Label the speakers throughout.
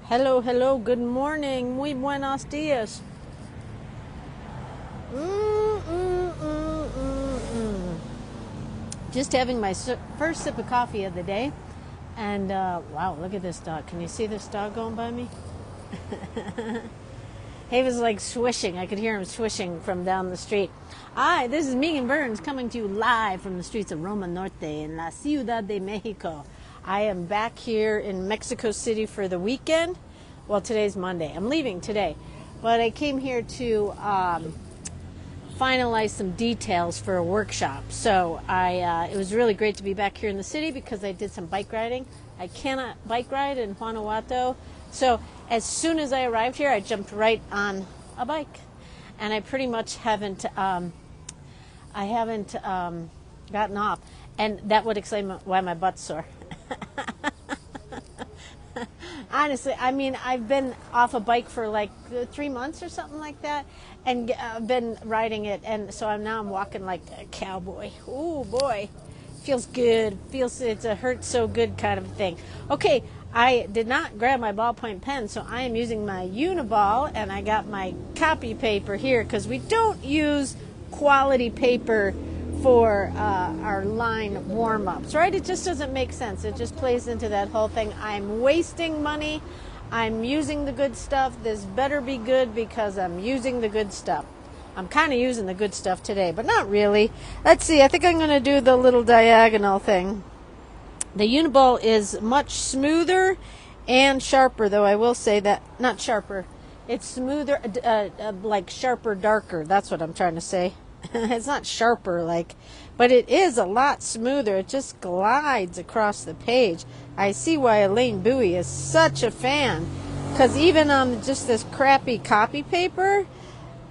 Speaker 1: Hello, hello, good morning, muy buenos dias. Mm, mm, mm, mm, mm. Just having my first sip of coffee of the day. And wow, look at this dog. Can you see this dog going by me? He was like swishing. I could hear him swishing from down the street. Hi, this is Meagan Burns coming to you live from the streets of Roma Norte in La Ciudad de Mexico. I am back here in Mexico City for the weekend. Well, today's Monday. I'm leaving today. But I came here to finalize some details for a workshop. So it was really great to be back here in the city because I did some bike riding. I cannot bike ride in Guanajuato. So as soon as I arrived here, I jumped right on a bike. And I pretty much haven't gotten off. And that would explain why my butt's sore. Honestly, I mean, I've been off a bike for like 3 months or something like that, and I've been riding it, and so I'm walking like a cowboy. Ooh, boy. Feels good. It's a hurt so good kind of thing. Okay, I did not grab my ballpoint pen, so I am using my Uniball, and I got my copy paper here, because we don't use quality paper for our line warm-ups, right? It just doesn't make sense. It just plays into that whole thing. I'm wasting money. I'm using the good stuff. This better be good because I'm using the good stuff. I'm kind of using the good stuff today, but not really. Let's see. I think I'm going to do the little diagonal thing. The Uniball is much smoother and sharper, though I will say that, not sharper. It's smoother, like sharper, darker. That's what I'm trying to say. It's not sharper, but it is a lot smoother. It just glides across the page. I see why Elaine Bowie is such a fan, because even on just this crappy copy paper,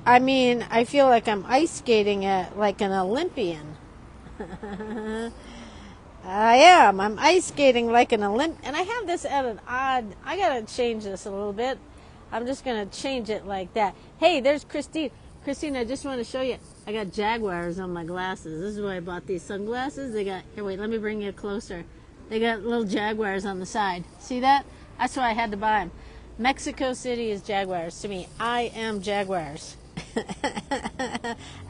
Speaker 1: I mean, I feel like I'm ice skating it like an Olympian. I am. I'm ice skating like an Olympian. And I have this at an odd, I got to change this a little bit. I'm just going to change it like that. Hey, there's Christine. Christine, I just want to show you. I got Jaguars on my glasses. This is why I bought these sunglasses. Here, wait, let me bring you closer. They got little Jaguars on the side. See that? That's why I had to buy them. Mexico City is Jaguars to me. I am Jaguars.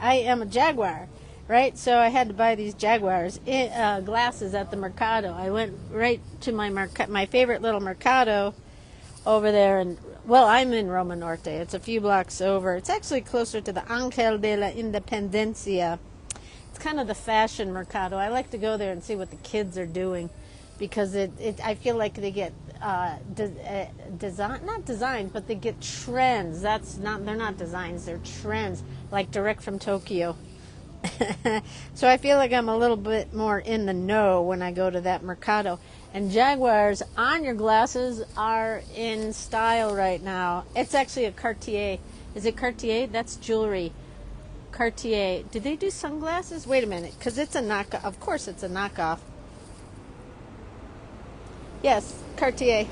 Speaker 1: I am a Jaguar, right? So I had to buy these Jaguars glasses at the Mercado. I went right to my favorite little Mercado over there, and well, I'm in Roma Norte. It's a few blocks over. It's actually closer to the Ángel de la Independencia. It's kind of the fashion Mercado. I like to go there and see what the kids are doing, because I feel like they get not designs, but they get trends. They're not designs, they're trends, like direct from Tokyo. So I feel like I'm a little bit more in the know when I go to that Mercado. And Jaguars on your glasses are in style right now. It's actually a Cartier. Is it Cartier? That's jewelry. Cartier. Did they do sunglasses? Wait a minute, because it's a knockoff. Of course it's a knockoff. Yes, Cartier.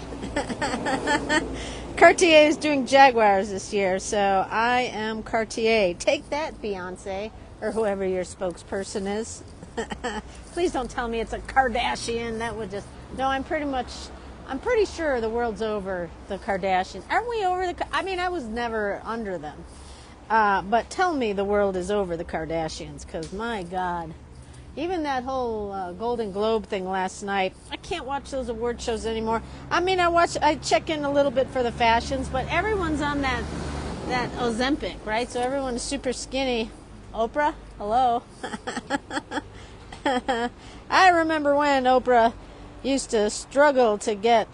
Speaker 1: Cartier is doing Jaguars this year, so I am Cartier. Take that, Beyonce, or whoever your spokesperson is. Please don't tell me it's a Kardashian. That would just... No, I'm pretty sure the world's over the Kardashians. Aren't we over I mean, I was never under them. But tell me the world is over the Kardashians, because my God. Even that whole Golden Globe thing last night, I can't watch those award shows anymore. I mean, I check in a little bit for the fashions, but everyone's on that Ozempic, right? So everyone's super skinny. Oprah, hello. I remember when Oprah used to struggle to get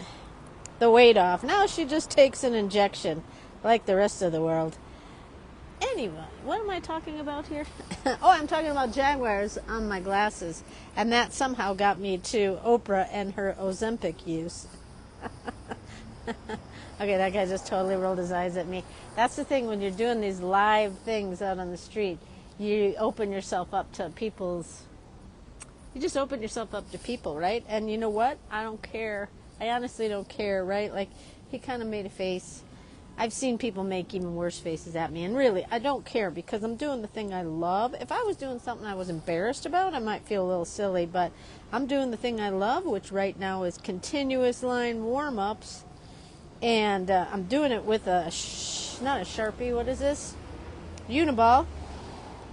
Speaker 1: the weight off. Now she just takes an injection like the rest of the world. Anyway, what am I talking about here? Oh, I'm talking about Jaguars on my glasses. And that somehow got me to Oprah and her Ozempic use. Okay, that guy just totally rolled his eyes at me. That's the thing when you're doing these live things out on the street. You open yourself up to You just open yourself up to people, right? And you know what? I don't care. I honestly don't care, right? Like, he kind of made a face. I've seen people make even worse faces at me. And really, I don't care, because I'm doing the thing I love. If I was doing something I was embarrassed about, I might feel a little silly. But I'm doing the thing I love, which right now is continuous line warm-ups. And I'm doing it with not a Sharpie, what is this? Uniball,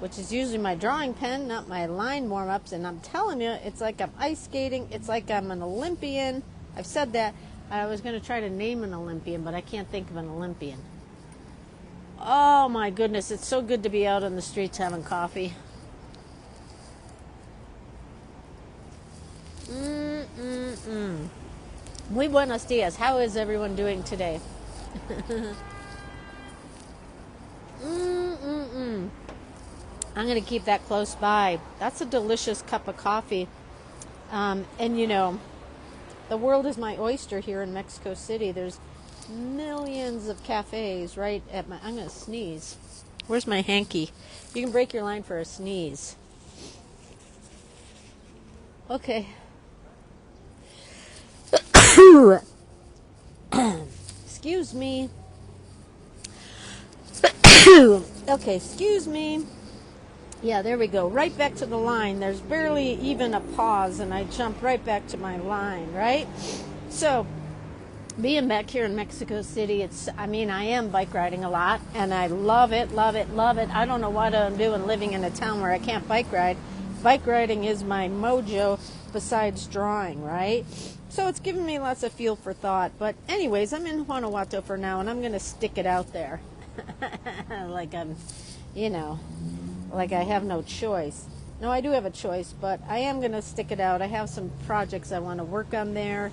Speaker 1: which is usually my drawing pen, not my line warm-ups. And I'm telling you, it's like I'm ice skating. It's like I'm an Olympian. I've said that. I was going to try to name an Olympian, but I can't think of an Olympian. Oh my goodness, it's so good to be out on the streets having coffee. Muy buenos dias. How is everyone doing today? I'm going to keep that close by. That's a delicious cup of coffee. And you know, the world is my oyster here in Mexico City. There's millions of cafes right at my... I'm going to sneeze. Where's my hanky? You can break your line for a sneeze. Okay. Excuse me. Okay, excuse me. Yeah, there we go. Right back to the line. There's barely even a pause, and I jump right back to my line, right? So, being back here in Mexico City, I am bike riding a lot, and I love it, love it, love it. I don't know what I'm doing living in a town where I can't bike ride. Bike riding is my mojo besides drawing, right? So it's given me lots of fuel for thought. But anyways, I'm in Guanajuato for now, and I'm going to stick it out there. Like I'm, like I have no choice. No, I do have a choice, but I am going to stick it out. I have some projects I want to work on there,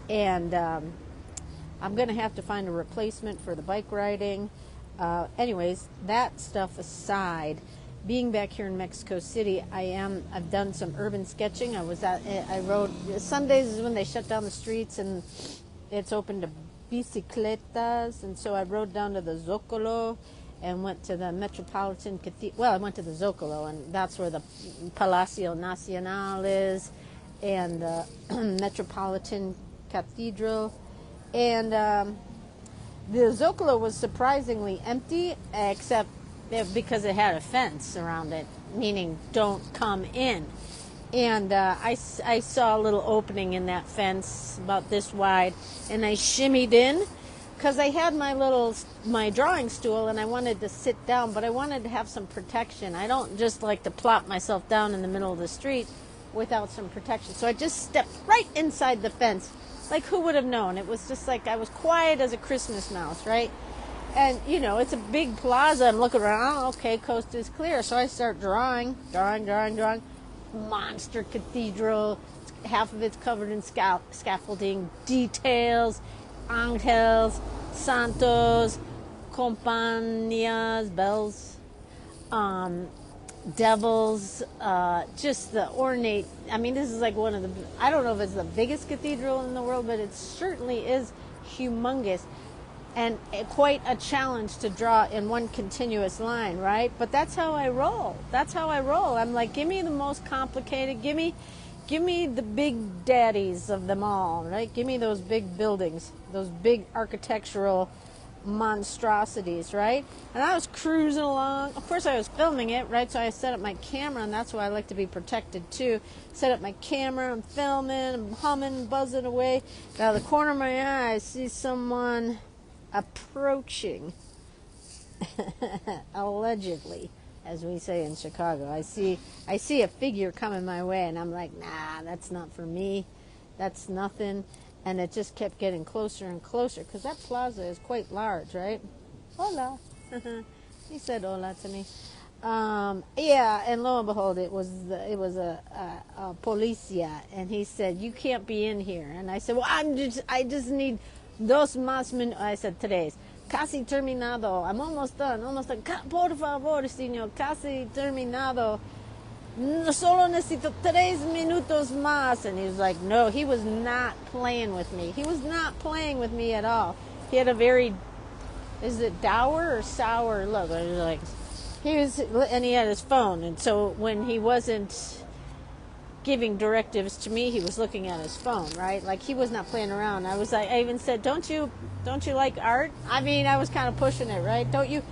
Speaker 1: and I'm going to have to find a replacement for the bike riding. Anyways, that stuff aside, being back here in Mexico City, I've done some urban sketching. I rode, Sundays is when they shut down the streets and it's open to bicicletas, and so I rode down to the Zocalo and went to the Metropolitan Cathedral. Well, I went to the Zocalo, and that's where the Palacio Nacional is, and Metropolitan Cathedral. And the Zocalo was surprisingly empty, except because it had a fence around it, meaning don't come in. And I saw a little opening in that fence about this wide, and I shimmied in because I had my drawing stool, and I wanted to sit down, but I wanted to have some protection. I don't just like to plop myself down in the middle of the street without some protection. So I just stepped right inside the fence. Like, who would have known? It was just like I was quiet as a Christmas mouse, right? And, it's a big plaza. I'm looking around. Okay, coast is clear. So I start drawing. Monster cathedral. Half of it's covered in scaffolding. Details. Angels. Santos. Compañías. Bells. Devils. Just the ornate. This is like one of the... I don't know if it's the biggest cathedral in the world, but it certainly is humongous. And quite a challenge to draw in one continuous line, right? But that's how I roll. I'm like, give me the most complicated. Give me the big daddies of them all, right? Give me those big buildings, those big architectural monstrosities, right? And I was cruising along. Of course, I was filming it, right? So I set up my camera, and that's why I like to be protected too. Set up my camera, I'm filming, I'm humming, buzzing away. Out of the corner of my eye, I see someone approaching. Allegedly, as we say in Chicago. I see a figure coming my way, and I'm like, nah, that's not for me. That's nothing. And it just kept getting closer and closer, because that plaza is quite large, right? Hola. He said hola to me. Yeah, and lo and behold, it was a policia, and he said, you can't be in here. And I said, well, I just need dos más minutos. I said, tres. Casi terminado. I'm almost done. Por favor, señor, casi terminado. Solo necesito 3 minutos más. And he was like, no, he was not playing with me. He was not playing with me at all. He had a very, is it dour or sour look? Like, and he had his phone. And so when he wasn't giving directives to me, he was looking at his phone, right? Like, he was not playing around. I even said, don't you like art? I was kind of pushing it, right? Don't you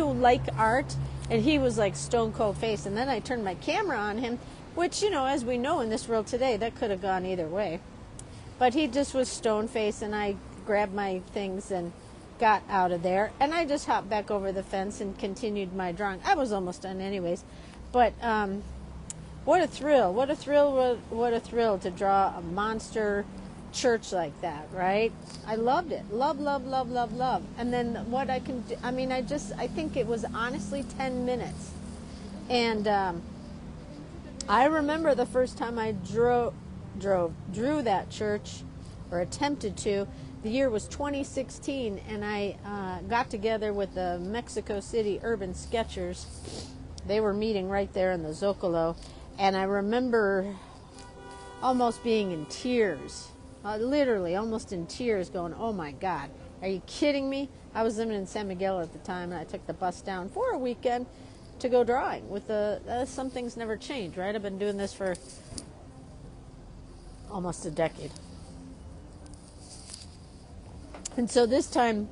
Speaker 1: like art? And he was like stone cold face. And then I turned my camera on him, which, as we know in this world today, that could have gone either way. But he just was stone faced, and I grabbed my things and got out of there. And I just hopped back over the fence and continued my drawing. I was almost done anyways. But what a thrill. What a thrill. What a thrill to draw a monster church like that, right? I loved it. Love, love, love, love, love. And then what I can do, I mean, I think it was honestly 10 minutes. And I remember the first time I drew that church, or attempted to. The year was 2016, and I got together with the Mexico City Urban Sketchers. They were meeting right there in the Zocalo, and I remember almost being in tears, literally almost in tears, going, oh my God, are you kidding me? I was living in San Miguel at the time, and I took the bus down for a weekend to go drawing. With some things never change, right? I've been doing this for almost a decade. And so this time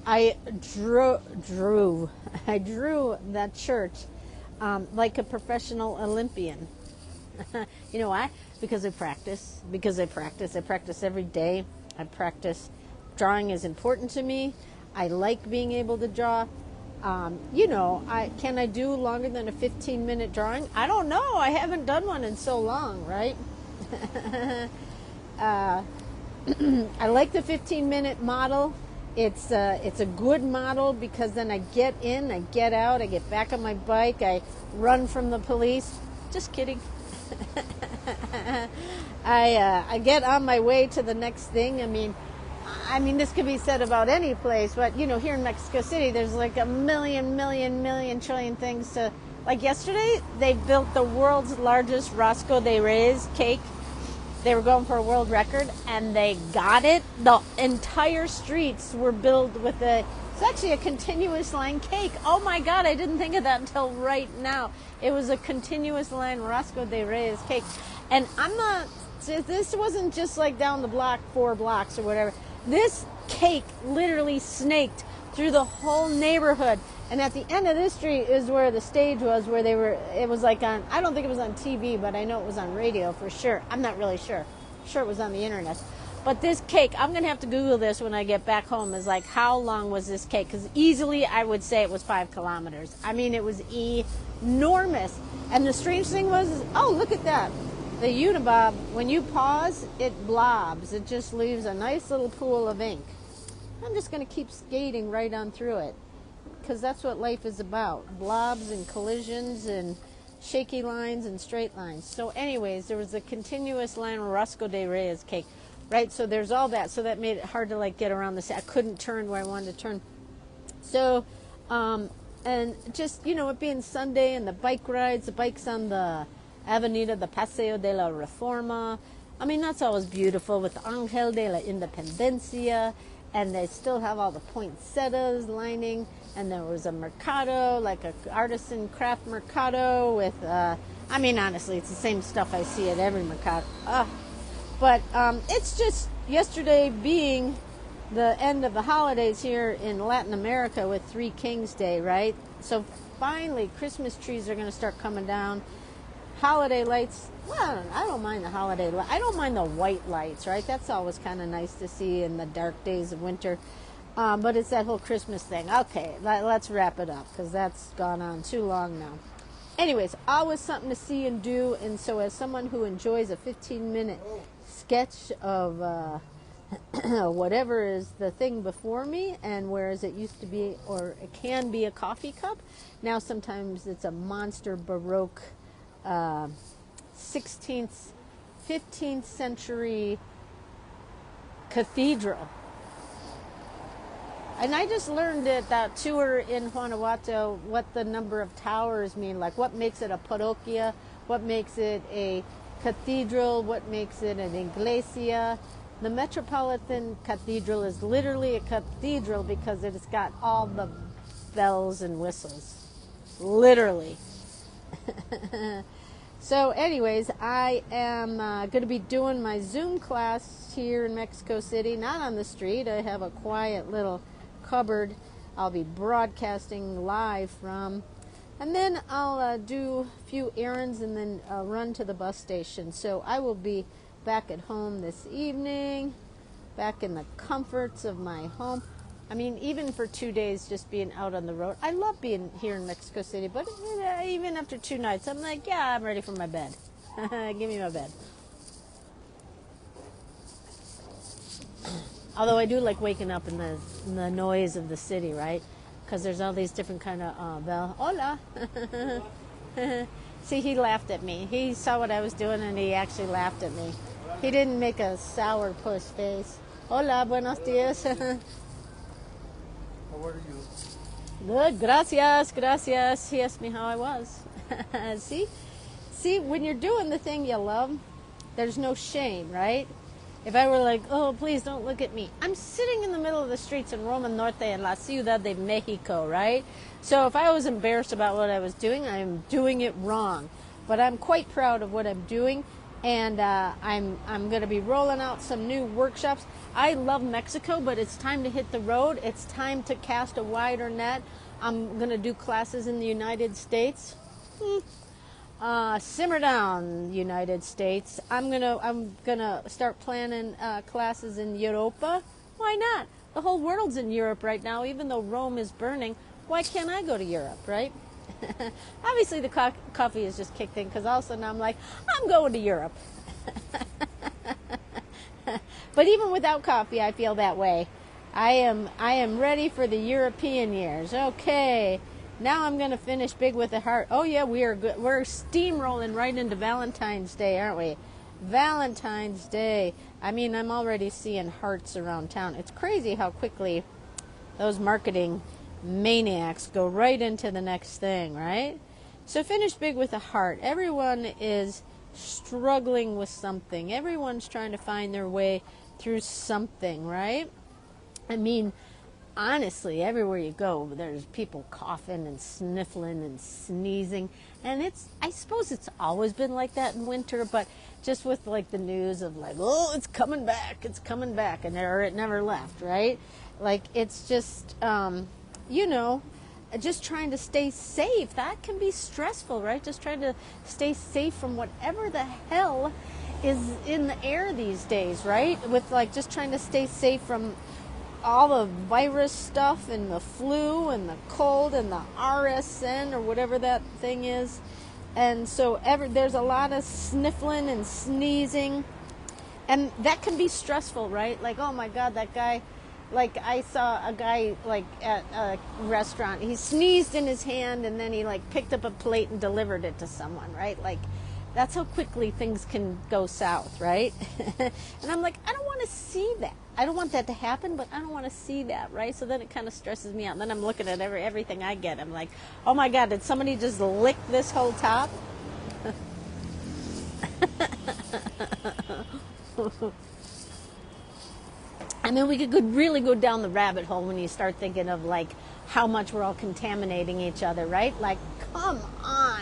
Speaker 1: I drew that church like a professional Olympian. You know why? Because I practice. I practice every day. I practice. Drawing is important to me. I like being able to draw. Can I do longer than a 15-minute drawing? I don't know. I haven't done one in so long, right? I like the 15-minute model. It's a good model because then I get in, I get out, I get back on my bike, I run from the police. Just kidding. I get on my way to the next thing. I mean, this could be said about any place, but here in Mexico City, there's like a million trillion things to. Like yesterday, they built the world's largest Rosco de Reyes cake. They were going for a world record, and they got it. The entire streets were built with it's actually a continuous line cake. Oh my God, I didn't think of that until right now. It was a continuous line Rosco de Reyes cake. And this wasn't just like down the block, 4 blocks or whatever. This cake literally snaked through the whole neighborhood. And at the end of this street is where the stage was, where it was like on, I don't think it was on TV, but I know it was on radio for sure. I'm not really sure. I'm sure it was on the internet. But this cake, I'm going to have to Google this when I get back home, is like, how long was this cake? Because easily I would say it was 5 kilometers. I mean, it was enormous. And the strange thing was, oh, look at that. The Unibob, when you pause, it blobs. It just leaves a nice little pool of ink. I'm just going to keep skating right on through it, because that's what life is about. Blobs and collisions and shaky lines and straight lines. So anyways, there was a continuous line Rosco de Reyes cake, right? So there's all that. So that made it hard to like get around the set. I couldn't turn where I wanted to turn. So, and just, it being Sunday and the bike rides, the bikes on the Avenida de Paseo de la Reforma. I mean, that's always beautiful with the Ángel de la Independencia. And they still have all the poinsettias lining. And there was a mercado, like an artisan craft mercado with, honestly, it's the same stuff I see at every mercado. But it's just yesterday being the end of the holidays here in Latin America with Three Kings Day, right? So finally, Christmas trees are going to start coming down. Holiday lights, well, I don't mind the holiday lights. I don't mind the white lights, right? That's always kind of nice to see in the dark days of winter. But it's that whole Christmas thing. Okay, let's wrap it up, because that's gone on too long now. Anyways, always something to see and do. And so as someone who enjoys a 15-minute sketch of whatever is the thing before me, and whereas it used to be, or it can be, a coffee cup, now sometimes it's a monster Baroque 16th, 15th century cathedral. And I just learned at that tour in Guanajuato what the number of towers mean, like what makes it a parroquia, what makes it a cathedral, what makes it an iglesia. The Metropolitan Cathedral is literally a cathedral because it's got all the bells and whistles. Literally. So anyways, I am going to be doing my Zoom class here in Mexico City, not on the street. I have a quiet little cupboard I'll be broadcasting live from. And then I'll do a few errands and then run to the bus station. So I will be back at home this evening. back in the comforts of my home. I mean, even for 2 days, just being out on the road. I love being here in Mexico City, but even after 2 nights, I'm like, yeah, I'm ready for my bed. Give me my bed. Although I do like waking up in the noise of the city, right? Because there's all these different kind of hola. See, he laughed at me. He saw what I was doing, and he actually laughed at me. He didn't make a sourpuss face. Hola, buenos dias.
Speaker 2: How are you?
Speaker 1: Good, gracias, gracias. He asked me how I was. See, when you're doing the thing you love, there's no shame, right? If I were like, oh, please don't look at me. I'm sitting in the middle of the streets in Roma Norte in La Ciudad de Mexico, right? So if I was embarrassed about what I was doing, I'm doing it wrong. But I'm quite proud of what I'm doing, and I'm going to be rolling out some new workshops. I love Mexico, but it's time to hit the road. It's time to cast a wider net. I'm going to do classes in the United States. Simmer down, United States. I'm gonna start planning classes in Europa. Why not? The whole world's in Europe right now. Even though Rome is burning, why can't I go to Europe, right? Obviously, the coffee has just kicked in, because all of a sudden I'm like, I'm going to Europe. But even without coffee, I feel that way. I am ready for the European years. Okay. Now I'm going to finish big with a heart. Oh, yeah, we are good. We're steamrolling right into Valentine's Day, aren't we? Valentine's Day. I mean, I'm already seeing hearts around town. It's crazy how quickly those marketing maniacs go right into the next thing, right? So finish big with a heart. Everyone is struggling with something. Everyone's trying to find their way through something, right? I mean, honestly, everywhere you go, there's people coughing and sniffling and sneezing. And I suppose it's always been like that in winter, but just with like the news of like, oh, it's coming back, and it never left, right? Like, it's just, just trying to stay safe. That can be stressful, right? Just trying to stay safe from whatever the hell is in the air these days, right? With like just trying to stay safe from all the virus stuff and the flu and the cold and the RSN or whatever that thing is. And so there's a lot of sniffling and sneezing, and that can be stressful, right? Like, oh my God, that guy, like I saw a guy like at a restaurant, he sneezed in his hand and then he like picked up a plate and delivered it to someone, right? Like, that's how quickly things can go south, right? And I'm like, I don't want to see that. I don't want that to happen, but I don't want to see that, right? So then it kind of stresses me out. And then I'm looking at everything I get. I'm like, oh my God, did somebody just lick this whole top? And then we could really go down the rabbit hole when you start thinking of like how much we're all contaminating each other, right? Like, come on.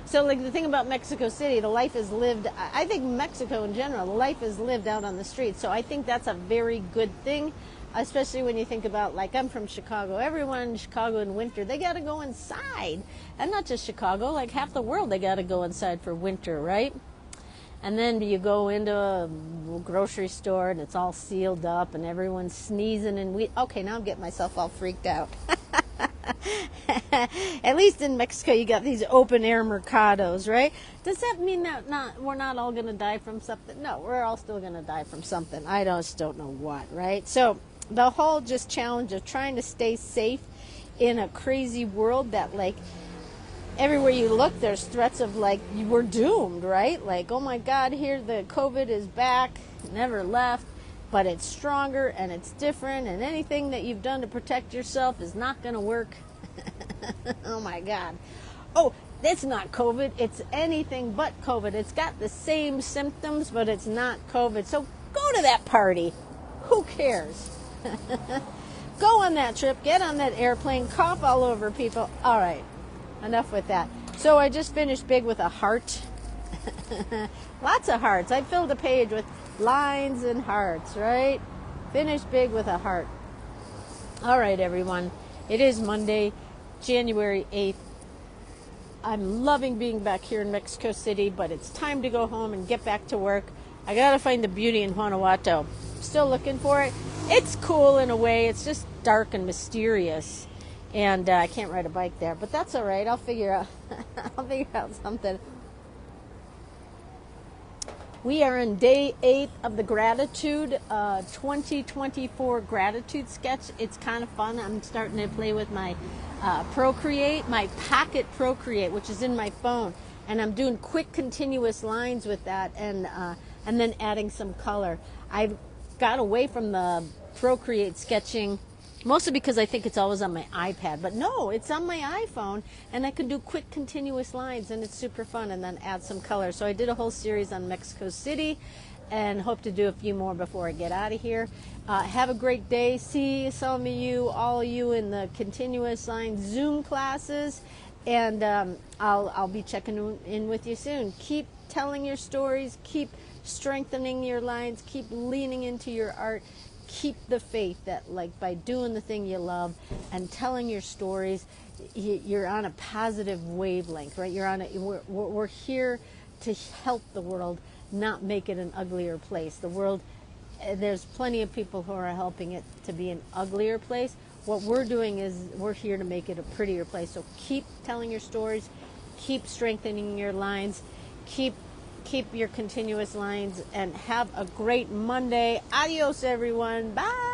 Speaker 1: So like the thing about Mexico City, the life is lived, I think Mexico in general, the life is lived out on the streets. So I think that's a very good thing, especially when you think about, like, I'm from Chicago. Everyone in Chicago in winter, they got to go inside. And not just Chicago, like half the world, they got to go inside for winter, right? And then you go into a grocery store and it's all sealed up and everyone's sneezing and okay, now I'm getting myself all freaked out. At least in Mexico, you got these open air mercados, right? Does that mean that we're not all going to die from something? No, we're all still going to die from something. I just don't know what, right? So the whole just challenge of trying to stay safe in a crazy world that, like, everywhere you look, there's threats of, like, we're doomed, right? Like, oh my God, here the COVID is back, never left. But it's stronger and it's different, and anything that you've done to protect yourself is not going to work. Oh my God. Oh, it's not COVID. It's anything but COVID. It's got the same symptoms, but it's not COVID. So go to that party. Who cares? Go on that trip. Get on that airplane. Cough all over people. All right. Enough with that. So I just finished big with a heart. Lots of hearts. I filled a page with lines and hearts, right? Finish big with a heart. All right, everyone. It is Monday, January 8th. I'm loving being back here in Mexico City, but it's time to go home and get back to work. I got to find the beauty in Guanajuato. Still looking for it. It's cool in a way. It's just dark and mysterious, and I can't ride a bike there, but that's all right. I'll figure out. I'll figure out something. We are in day 8 of the gratitude 2024 gratitude sketch. It's kind of fun. I'm starting to play with my Procreate, my Pocket Procreate, which is in my phone, and I'm doing quick continuous lines with that, and then adding some color. I've got away from the Procreate sketching, mostly because I think it's always on my iPad. But no, it's on my iPhone, and I can do quick continuous lines, and it's super fun, and then add some color. So I did a whole series on Mexico City, and hope to do a few more before I get out of here. Have a great day. See some of you, all of you, in the continuous line Zoom classes, and I'll be checking in with you soon. Keep telling your stories. Keep strengthening your lines. Keep leaning into your art. Keep the faith that, like, by doing the thing you love and telling your stories, you're on a positive wavelength, right? We're here to help the world, not make it an uglier place. The world, there's plenty of people who are helping it to be an uglier place. What we're doing is we're here to make it a prettier place. So keep telling your stories, keep strengthening your lines, keep your continuous lines, and have a great Monday. Adios, everyone. Bye.